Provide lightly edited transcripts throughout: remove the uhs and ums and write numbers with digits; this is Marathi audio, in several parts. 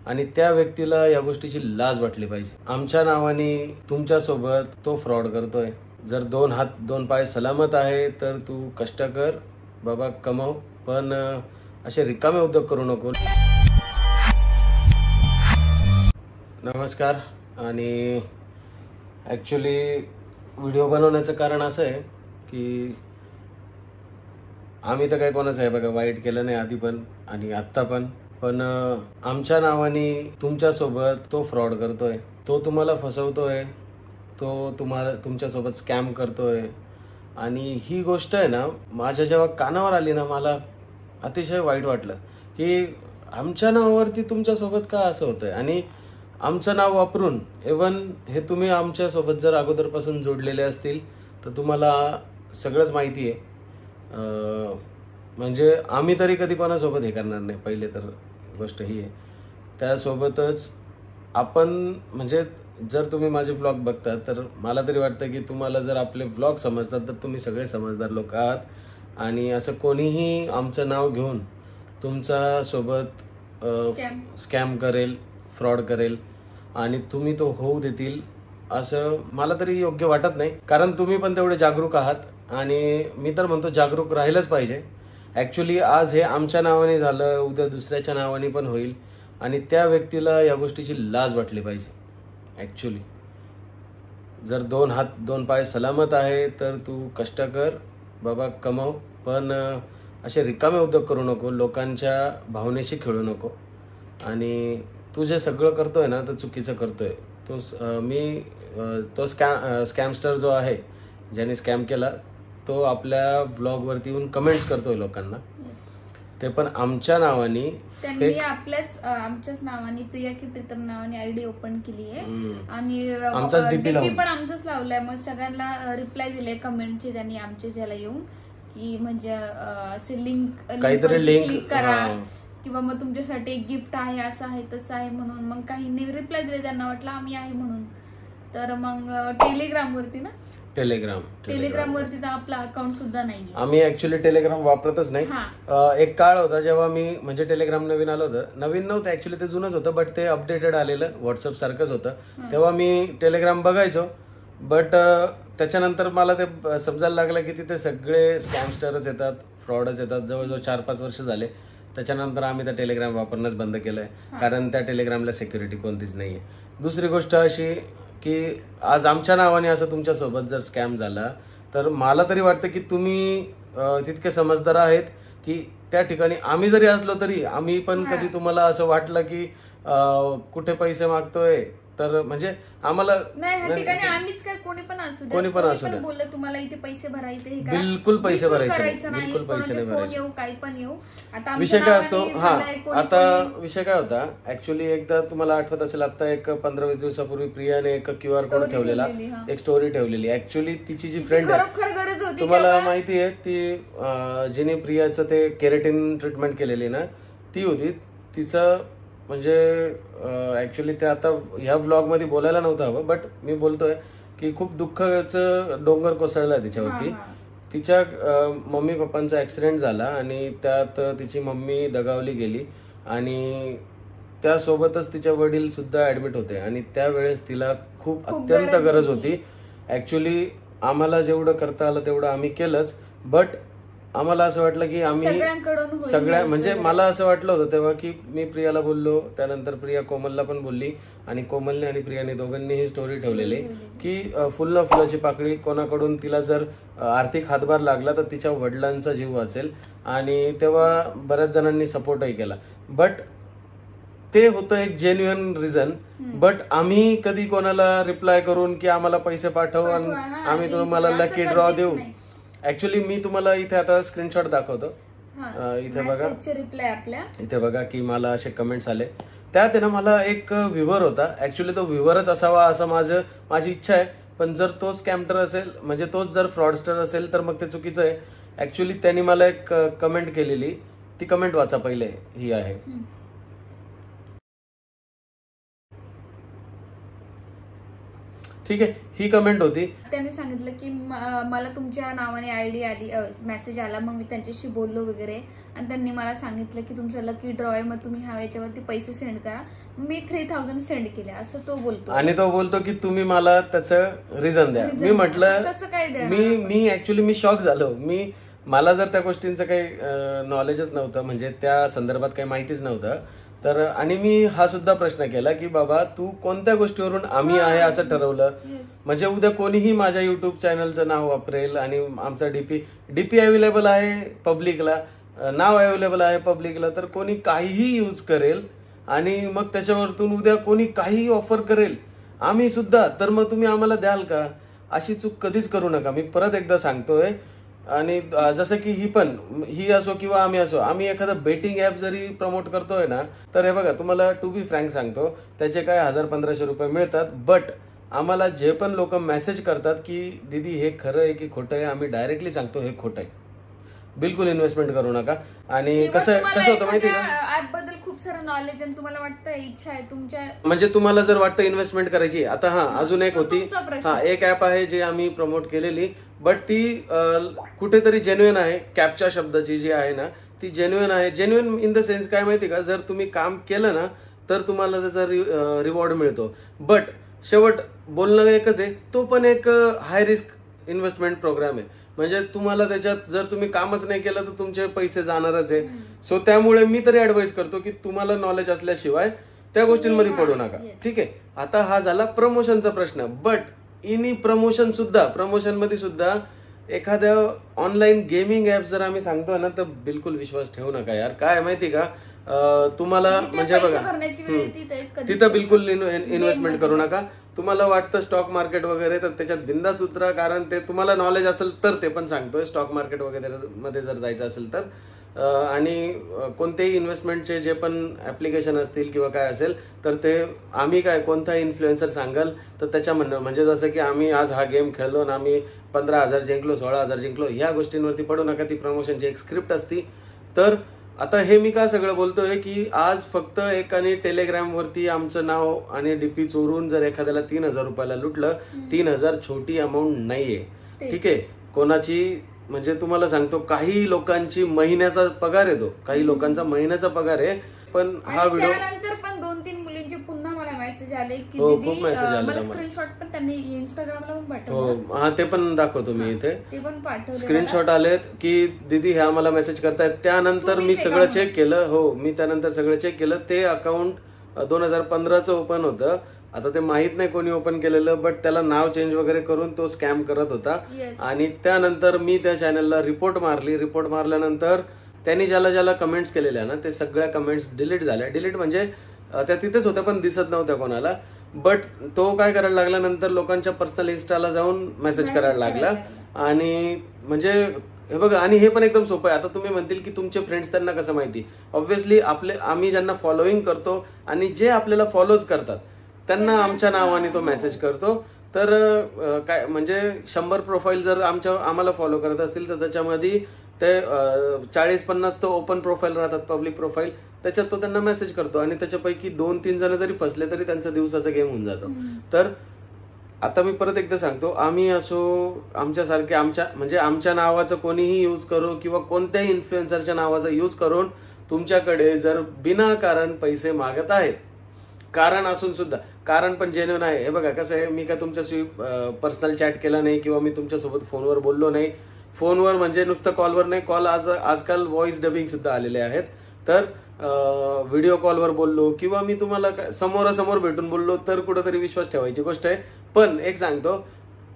आणि त्या व्यक्तीला या गोष्टीची लाज वाटली पाहिजे। आमच्या नावाने तुमच्या सोबत तो फ्रॉड करतोय। जर 2 हात 2 पाय सलामत आहे तर तू कष्ट कर बाबा, कमव, पण असे रिकामे उद्योग करू नको। नमस्कार। आणि ॲक्च्युली व्हिडिओ बनवण्याचं कारण असं आहे की आम्ही तर काही कोणाचं आहे बघा वाईट केलं नाही आधी पण आणि आत्ता पण आमच्या नावाने तुमच्यासोबत तो फ्रॉड करतोय, तो तुम्हाला फसवतोय, तो तुमच्यासोबत स्कॅम करतोय। आणि ही गोष्ट आहे ना, माझ्या जेव्हा कानावर आली ना, मला अतिशय वाईट वाटलं की आमच्या नावावरती तुमच्यासोबत का असं होतंय। आणि आमचं नाव वापरून इवन हे तुम्ही आमच्यासोबत जर अगोदरपासून जोडलेले असतील तर तुम्हाला सगळंच माहिती आहे। म्हणजे आम्ही तरी कधी कोणासोबत हे करणार नाही, पहिले तर गोष्ट ही आहे। त्यासोबतच आपण म्हणजे जर तुम्ही माझे व्लॉग बघता तर मला तरी वाटतं की तुम्हाला जर आपले व्लॉग समजतात तर तुम्ही सगळे समजदार लोक आहात। आणि असं कोणीही आमचं नाव घेऊन तुमच्या सोबत स्कॅम करेल, फ्रॉड करेल आणि तुम्ही तो होऊ देतील असं मला तरी योग्य वाटत नाही। कारण तुम्ही पण तेवढे जागरूक आहात आणि मी तर म्हणतो जागरूक राहिलंच पाहिजे। ॲक्च्युली आज हे आमच्या नावाने झालं, उद्या दुसऱ्याच्या नावाने पण होईल आणि त्या व्यक्तीला या गोष्टीची लाज वाटली पाहिजे। ॲक्च्युली जर 2 हात 2 पाय सलामत आहे तर तू कष्ट कर बाबा, कमव, पण असे रिकामे उद्योग करू नको, लोकांच्या भावनेशी खेळू नको। आणि तू जे सगळं करतोय ना तर चुकीचं करतोय। तो स्कॅमस्टर जो आहे ज्याने स्कॅम केला तो आपल्या व्लॉगवरती येऊन कमेंट्स करतोय लोकांना, ते पण आमच्या नावाने। त्यांनी आमच्याच नावाने प्रिया की प्रीतम नावाने आयडी ओपन केली आहे आणि डीपी पण आमचाच लावलाय। मग सगळ्यांना रिप्लाय दिले कमेंटचे त्यांनी आमचेच याला येऊन की म्हणजे असे लिंक करा किंवा मग तुमच्यासाठी एक गिफ्ट आहे, असं आहे तसं आहे म्हणून। मग काहींनी रिप्लाय दिले, त्यांना वाटलं आम्ही आहे म्हणून। तर मग टेलिग्राम वरती तर आपला अकाउंट सुद्धा नाही। आम्ही ऍक्च्युली टेलिग्राम वापरतच नाही। एक काळ होता जेव्हा मी म्हणजे टेलिग्राम नवीन आलं होतं, नवीन नव्हतं ऍक्च्युली, ते जुनंच होतं बट ते अपडेटेड आलेलं व्हॉट्सअप सारखंच होतं। तेव्हा मी टेलिग्राम बघायचो बट त्याच्यानंतर मला ते समजायला लागलं की तिथे सगळे स्कॅमस्टरच येतात, फ्रॉडच येतात। जवळजवळ 4-5 वर्ष झाले त्याच्यानंतर आम्ही त्या टेलिग्राम वापरणंच बंद केलंय, कारण त्या टेलिग्रामला सिक्युरिटी कोणतीच नाहीये। दुसरी गोष्ट अशी की आज आमच्या नावाने असं तुमच्यासोबत जर स्कॅम झाला तर मला तरी वाटतं की तुम्ही तितके समजदार आहेत की त्या ठिकाणी आम्ही जरी असलो तरी आम्ही पण कधी तुम्हाला असं वाटलं की कुठे पैसे मागतोय तर म्हणजे आम्हाला आम्हीच काय कोणी पण असू द्या बोललं तुम्हाला इथे पैसे भरायचे, बिलकुल पैसे भरायचे नाही, बिलकुल पैसे नाही भरायचे। काही पण येऊ। आता विषय काय असतो, आता विषय काय होता ऍक्च्युली, एकदा तुम्हाला आठवत असेल आता एक 15-20 दिवसापूर्वी प्रियाने एक QR कोड ठेवलेला, एक स्टोरी ठेवलेली। ऍक्च्युली तिची जी फ्रेंड आहे तुम्हाला माहिती आहे ती जिने प्रियाचं ते केराटिन ट्रीटमेंट केलेली ना ती होती। तिचं म्हणजे ऍक्च्युली ते आता ह्या व्लॉग मध्ये बोलायला नव्हतं हवं बट मी बोलतोय की खूप दुःखाचं डोंगर कोसळला तिच्यावरती। तिच्या मम्मी पप्पांचा ऍक्सिडेंट झाला आणि त्यात तिची मम्मी दगावली गेली आणि त्यासोबतच तिचे वडील सुद्धा ऍडमिट होते आणि त्यावेळेस तिला खूप अत्यंत गरज होती। ऍक्च्युली आम्हाला जेवढं करता आलं तेवढं आम्ही केलंच बट आम्हाला असं वाटलं की आम्ही म्हणजे मला असं वाटलं होतं तेव्हा की मी प्रियाला बोललो, त्यानंतर प्रिया कोमलला पण बोलली आणि कोमलने आणि प्रियाने दोघांनी ही स्टोरी ठेवलेली की फुलाची पाकळी कोणाकडून तिला जर आर्थिक हातभार लागला तर तिच्या वडिलांचा जीव वाचेल। आणि तेव्हा बऱ्याच जणांनी सपोर्टही केला बट ते होतं एक जेन्युइन रिझन। बट आम्ही कधी कोणाला रिप्लाय करून की आम्हाला पैसे पाठव आणि आम्ही तुम्हाला लकी ड्रॉ देऊ। ऍक्च्युली मी तुम्हाला इथे आता स्क्रीनशॉट दाखवतो, इथे बघा, इथे बघा की मला असे कमेंट्स आले। त्यात आहे ना मला एक व्ह्यूवर होता, ऍक्च्युली तो व्ह्यूवरच असावा असं माझी इच्छा आहे, पण जर तो स्कॅमटर असेल म्हणजे तोच जर फ्रॉडस्टर असेल तर मग ते चुकीचं आहे। ऍक्च्युली त्यांनी मला एक कमेंट केलेली, ती कमेंट वाचा पहिले, ही आहे। ठीक आहे, ही कमेंट होती. त्यांनी सांगितलं की मला तुमच्या नावाने आयडी आली, मेसेज आला, मग मी त्यांच्याशी बोललो वगैरे आणि त्यांनी मला सांगितलं की तुमचं लकी ड्रॉ आहे, मग तुम्ही याच्यावरती पैसे सेंड करा. मी 3000 सेंड केले असं तो बोलतो. आणि तो बोलतो की तुम्ही मला त्याचं रिझन द्या. मी म्हटलं कसं काय द्या. मी ऍक्च्युली मी शॉक झालो. मला जर त्या गोष्टींचं काही नॉलेजच नव्हतं, म्हणजे त्या संदर्भात काही माहितीच नव्हतं, तर आणि मी हा सुद्धा प्रश्न केला की बाबा तू कोणत्या गोष्टीवरून आम्ही आहे असं ठरवलं, म्हणजे उद्या कोणीही माझ्या युट्यूब चॅनलचं नाव वापरेल आणि आमचा डीपी अवेलेबल आहे पब्लिकला, नाव अवेलेबल आहे पब्लिकला, तर कोणी काहीही यूज करेल आणि मग त्याच्यावरतून उद्या कोणी काहीही ऑफर करेल आम्ही सुद्धा, तर मग तुम्ही आम्हाला द्याल का? अशी चूक कधीच करू नका. मी परत एकदा सांगतोय. आणि जसं की ही असो किंवा आम्ही असो, आम्ही एखादं बेटिंग ऍप जरी प्रमोट करतोय ना, तर हे बघा तुम्हाला टू बी फ्रँक सांगतो, त्याचे काय 1000-1500 रुपये मिळतात. बट आम्हाला जे पण लोक मेसेज करतात की दीदी हे खरं आहे की खोटं आहे, आम्ही डायरेक्टली सांगतो हे खोटं आहे, बिलकुल इन्व्हेस्टमेंट करू नका. आणि कसं होतं माहिती का, ऍप बद्दल खूप सारं नॉलेज आणि तुम्हाला वाटतं इच्छा आहे तुमच्या, म्हणजे तुम्हाला जर वाटतं इन्व्हेस्टमेंट करायची. आता अजून एक होती, एक ऍप आहे जी आम्ही प्रमोट केलेली, बट ती कुठेतरी जेन्युइन आहे. कॅप्चा शब्दाची जी आहे ना ती जेन्युइन आहे. जेन्युइन इन द सेन्स काय माहिती का, जर तुम्ही काम केलं ना तर तुम्हाला त्याचा रिवॉर्ड मिळतो. बट शेवट बोलणं एकच आहे, तो पण एक हाय रिस्क इन्व्हेस्टमेंट प्रोग्राम आहे. म्हणजे तुम्हाला त्याच्यात जर तुम्ही कामच नाही केलं तर तुमचे पैसे जाणारच आहे. सो त्यामुळे मी तरी ऍडवाइस करतो की तुम्हाला नॉलेज असल्याशिवाय त्या गोष्टींमध्ये पडू नका. ठीक आहे, आता हा झाला प्रमोशनचा प्रश्न. बट इनी प्रमोशन मध्ये सुद्धा एखाद्या ऑनलाईन गेमिंग ऍप जर आम्ही सांगतोय ना तर बिलकुल विश्वास ठेवू नका यार. काय माहिती का, तुम्हाला म्हणजे बघा तिथं बिलकुल इन्व्हेस्टमेंट करू नका. तुम्हाला वाटतं स्टॉक मार्केट वगैरे तर त्याच्यात बिंदास उतरा, कारण ते तुम्हाला नॉलेज असेल तर. ते पण सांगतोय स्टॉक मार्केट वगैरे मध्ये जर जायचं असेल तर. आणि कोणतेही इन्व्हेस्टमेंटचे जे पण ऍप्लिकेशन असतील किंवा काय असेल तर ते आम्ही काय कोणता इन्फ्लुएन्सर सांगाल तर त्याच्या म्हणणं, म्हणजे जसं की आम्ही आज हा गेम खेळलो आणि आम्ही 15,000 जिंकलो, 16,000 जिंकलो, ह्या गोष्टींवरती पडू नका. ती प्रमोशनची एक स्क्रिप्ट असती. तर आता हे मी का सगळं बोलतोय की आज फक्त एकाने टेलिग्रामवरती आमचं नाव आणि डीपी चोरून जर एखाद्याला 3,000 रुपयाला लुटलं, 3,000 छोटी अमाऊंट नाहीये. ठीक आहे, कोणाची म्हणजे तुम्हाला सांगतो काही लोकांची महिन्याचा पगार येतो, काही लोकांचा महिन्याचा पगार आहे. पण हा व्हिडिओ त्यानंतर पण 2-3 मुलींचे पुन्हा मला मेसेज आले की खूप मेसेज आले, स्क्रीनशॉट पण त्यांनी इंस्टाग्रामला पण पाठवले. ते पण दाखवतो मी इथे, ते पण पाठवले स्क्रीनशॉट आलेत की दीदी हे आम्हाला मेसेज करतायत. त्यानंतर मी सगळं चेक केलं. मी त्यानंतर सगळं चेक केलं. ते अकाउंट 2015चं ओपन होतं. आता ते माहित नाही कोणी ओपन केलेलं, बट त्याला नाव चेंज वगैरे करून तो स्कॅम करत होता. आणि त्यानंतर मी त्या चॅनलला रिपोर्ट मारली. रिपोर्ट मारल्यानंतर त्यांनी ज्याला कमेंट्स केलेल्या ना ते सगळ्या कमेंट्स डिलीट झाल्या. डिलीट म्हणजे त्या तिथेच होत्या पण दिसत नव्हत्या कोणाला. बट तो काय करायला लागला, नंतर लोकांच्या पर्सनल इन्स्टाला जाऊन मेसेज करायला लागला. आणि म्हणजे हे बघा, आणि हे पण एकदम सोपं आहे. आता तुम्ही म्हणतील की तुमचे फ्रेंड्स त्यांना कसं माहिती. ऑब्व्हियसली आम्ही ज्यांना फॉलोईंग करतो आणि जे आपल्याला फॉलोज करतात त्यांना आमच्या नावाने तो मेसेज करतो. तर काय म्हणजे 100 प्रोफाईल जर आम्हाला फॉलो करत असतील तर त्याच्यामध्ये ते 40-50 तो ओपन प्रोफाईल राहतात, पब्लिक प्रोफाईल, त्याच्यात तो त्यांना मेसेज करतो. आणि त्याच्यापैकी 2-3 जण जरी फसले तरी त्यांचा दिवसाचा गेम होऊन जातो. तर आता मी परत एकदा सांगतो, आम्ही असो आमच्यासारखे आमच्या नावाचं कोणीही यूज करू किंवा कोणत्याही इन्फ्लुएन्सरच्या नावाचा यूज करून तुमच्याकडे जर विनाकारण पैसे मागत आहेत, कारण असून सुद्धा, कारण पण जेन्युइन आहे. हे बघा कसं आहे, मी काय तुमच्याशी पर्सनल चॅट केला नाही किंवा मी तुमच्यासोबत फोनवर बोललो नाही. फोनवर म्हणजे नुसतं कॉलवर नाही, कॉल आजकाल व्हॉइस डबिंग सुद्धा आलेले आहेत. तर व्हिडिओ कॉलवर बोललो किंवा मी तुम्हाला समोरासमोर भेटून बोललो तर कुठेतरी विश्वास ठेवायची गोष्ट आहे. पण एक सांगतो,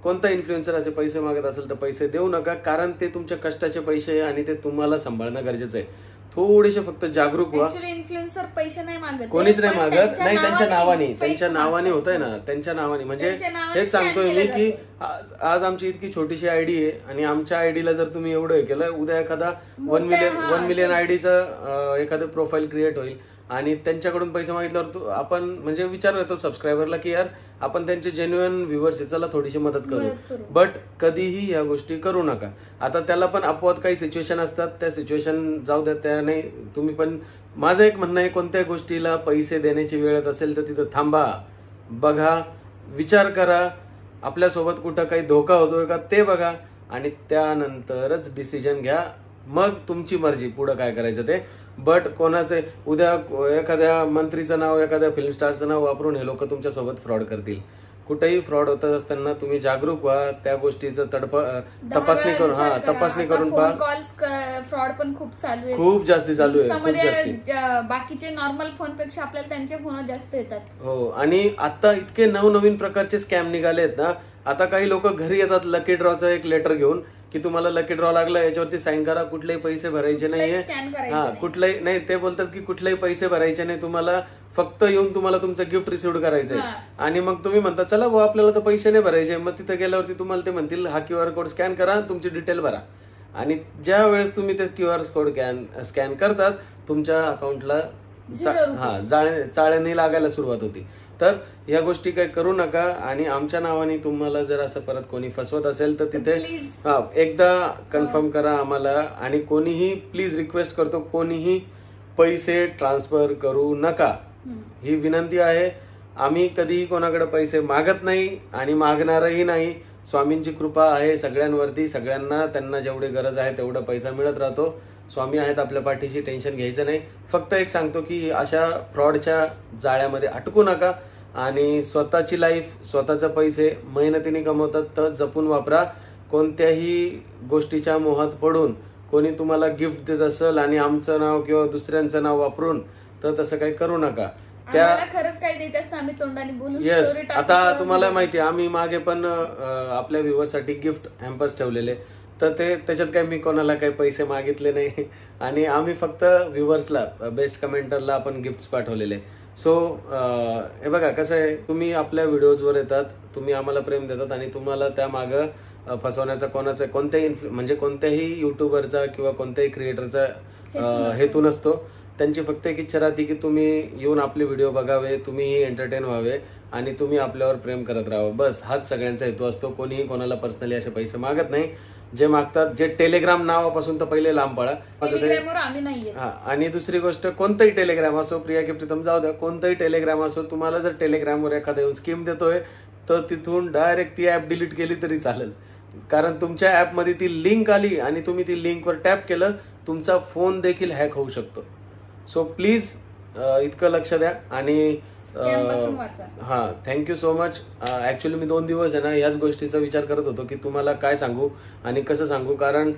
कोणता इन्फ्लुएन्सर असे पैसे मागत असेल तर पैसे देऊ नका, कारण ते तुमच्या कष्टाचे पैसे आहे आणि ते तुम्हाला सांभाळणं गरजेचं आहे. थोडेसे फक्त जागरूक व्हा. इन्फ्लुएन्सर पैसे नाही मागत, कोणीच नाही मागत. नाही, त्यांच्या नावाने होत आहे ना, त्यांच्या नावाने. म्हणजे हेच सांगतोय मी की आज आमची इतकी छोटीशी आयडी आहे आणि आमच्या आयडीला जर तुम्ही एवढं हे केलं, उद्या एखादा 1 मिलियन आयडीचं एखादं प्रोफाईल क्रिएट होईल आणि त्यांच्याकडून पैसे मागितल्यावर आपण म्हणजे विचार करतो सबस्क्रायबरला की यार आपण त्यांचे जेन्युइन व्ह्युअर्स चला थोडीशी मदत करू. बट कधीही या गोष्टी करू नका. आता त्याला पण अपवाद काही सिच्युएशन असतात, त्या सिच्युएशन जाऊ द्या, त्या नाही. तुम्ही पण, माझं एक म्हणणं आहे, कोणत्या गोष्टीला पैसे देण्याची वेळ असेल तर तिथं थांबा, बघा, विचार करा आपल्यासोबत कुठं काही धोका होतोय का ते बघा आणि त्यानंतरच डिसिजन घ्या. मग तुमची मर्जी पुढं काय करायचं ते. बट कोणाचे उद्या एखाद्या मंत्रीचं नाव, एखाद्या फिल्म स्टारचं नाव वापरून हे लोक तुमच्यासोबत फ्रॉड करतील. कुठेही फ्रॉड होत असताना तुम्ही जागरूक व्हा, त्या गोष्टीचं तपासणी करून पहा. कॉल्स फ्रॉड पण खूप चालू आहे, खूप जास्ती चालू आहे. बाकीचे नॉर्मल फोन पेक्षा आपल्याला त्यांचे फोन जास्त येतात. हो, आणि आता इतके नवनवीन प्रकारचे स्कॅम निघाले आहेत ना. आता काही लोक घरी येतात लकी ड्रॉचं एक लेटर घेऊन की तुम्हाला लकी ड्रॉ लागला, याच्यावरती साईन करा, कुठलेही पैसे भरायचे नाहीये. कुठलेही नाही, ते बोलतात की कुठलेही पैसे भरायचे नाही, तुम्हाला फक्त येऊन तुम्हाला तुमचं गिफ्ट रिसिव्ह करायचंय. आणि मग तुम्ही म्हणता चला भाऊ आपल्याला तर पैसे नाही भरायचे. मग तिथे गेल्यावरती तुम्हाला ते म्हणतील हा QR कोड स्कॅन करा, तुमची डिटेल भरा. आणि ज्या वेळेस तुम्ही ते QR कोड स्कॅन करतात तुमच्या अकाउंटला चाळणी लागायला सुरुवात होती. तर या गोष्टी काही करू नका. आणि आमच्या नावाने तुम्हाला जर असं परत कोणी फसवत असेल तर तिथे एकदा कन्फर्म करा आम्हाला. आणि कोणीही प्लीज रिक्वेस्ट करतो, कोणीही पैसे ट्रान्सफर करू नका, ही विनंती आहे. आम्ही कधी कोणाकडे पैसे मागत नाही आणि मागणारही नाही. स्वामींची कृपा आहे सगळ्यांवरती, सगळ्यांना त्यांना जेवढी गरज आहे तेवढा पैसा मिळत राहतो. स्वामी आहेत आपल्या पाठीशी, टेन्शन घ्यायचं नाही. फक्त एक सांगतो की अशा फ्रॉडच्या जाळ्यामध्ये अटकू नका आणि स्वतःची लाईफ, स्वतःचे पैसे मेहनतीने कमवतात तर जपून वापरा. कोणत्याही गोष्टीच्या मोहात पडून कोणी तुम्हाला गिफ्ट देत असेल आणि आमचं नाव किंवा दुसऱ्यांचं नाव वापरून तर तसं काही करू नका. त्या खरंच काही देत असतं आम्ही तोंडाने बोलून. येस, आता तुम्हाला माहिती आहे आम्ही मागे पण आपल्या व्ह्युअरसाठी गिफ्ट हॅम्पर्स ठेवलेले, तर त्याच्यात काही मी कोणाला काही पैसे मागितले नाही. आणि आम्ही फक्त व्ह्युअर्सला, बेस्ट कमेंटरला आपण गिफ्ट पाठवलेले. सो हे बघा कसं आहे, तुम्ही आपल्या व्हिडिओजवर येतात, तुम्ही आम्हाला प्रेम देतात आणि तुम्हाला त्या मागं फसवण्याचा कोणाचा कोणत्याही युट्यूबरचा किंवा कोणत्याही क्रिएटरचा हेतू नसतो. त्यांची फक्त एक इच्छा राहते की तुम्ही येऊन आपले व्हिडिओ बघावे, तुम्हीही एंटरटेन व्हावे आणि तुम्ही आपल्यावर प्रेम करत राहावं. बस हाच सगळ्यांचा हेतू असतो. कोणीही कोणाला पर्सनली असे पैसे मागत नाही. जे मागतात, जे टेलिग्राम नावापासून तर पहिले लांब पळा. आणि दुसरी गोष्ट, कोणतंही टेलिग्राम असो, प्रिया की प्रीतम जाऊ द्या, कोणतंही टेलिग्राम असो, तुम्हाला जर टेलिग्रामवर एखादा येऊन स्कीम देतोय तर तिथून डायरेक्ट ती ऍप डिलीट केली तरी चालेल. कारण तुमच्या ऍपमध्ये ती लिंक आली आणि तुम्ही ती लिंकवर टॅप केलं, तुमचा फोन देखील हॅक होऊ शकतो. सो प्लीज इतकं लक्ष द्या. आणि थँक्यू सो मच. ऍक्च्युली मी 2 दिवस आहे ना याच गोष्टीचा विचार करत होतो की तुम्हाला काय सांगू आणि कसं सांगू. कारण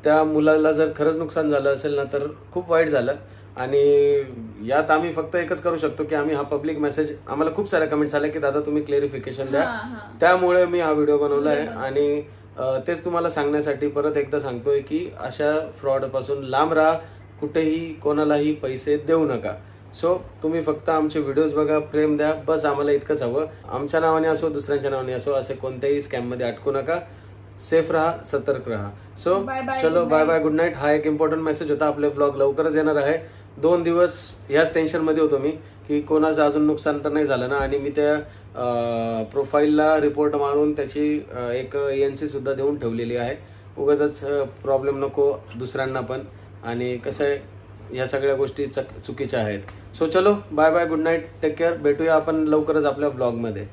त्या मुलाला जर खरंच नुकसान झालं असेल ना तर खूप वाईट झालं. आणि यात आम्ही फक्त एकच करू शकतो की आम्ही हा पब्लिक मेसेज, आम्हाला खूप साऱ्या कमेंट्स आल्या की दादा तुम्ही क्लेरिफिकेशन द्या, त्यामुळे मी हा व्हिडिओ बनवला आहे. आणि तेच तुम्हाला सांगण्यासाठी परत एकदा सांगतोय की अशा फ्रॉड पासून लांब राहा, कुठेही कोणालाही पैसे देऊ नका. सो तुम्ही फक्त आमचे व्हिडिओज बघा, प्रेम द्या, बस आम्हाला इतकंच हवं. आमच्या नावाने असो, दुसऱ्यांच्या नावाने असो, असे कोणत्याही स्कॅम मध्ये अटकू नका. सेफ राहा, सतर्क राहा. सो चलो बाय बाय, गुड नाईट. हा एक इम्पॉर्टंट मेसेज होता. आपले व्लॉग लवकरच येणार आहे. 2 दिवस ह्याच टेन्शन मध्ये होतो मी की कोणाचं अजून नुकसान तर नाही झालं ना. आणि मी त्या प्रोफाईलला रिपोर्ट मारून त्याची एक ENC सुद्धा देऊन ठेवलेली आहे. उगाच प्रॉब्लेम नको दुसऱ्यांना पण. आणि कसं आहे, या सगळ्या गोष्टी चुकीच्या आहेत. सो चलो bye bye, good night, take care. भेटूया आपण लवकरच आपल्या ब्लॉग मध्ये.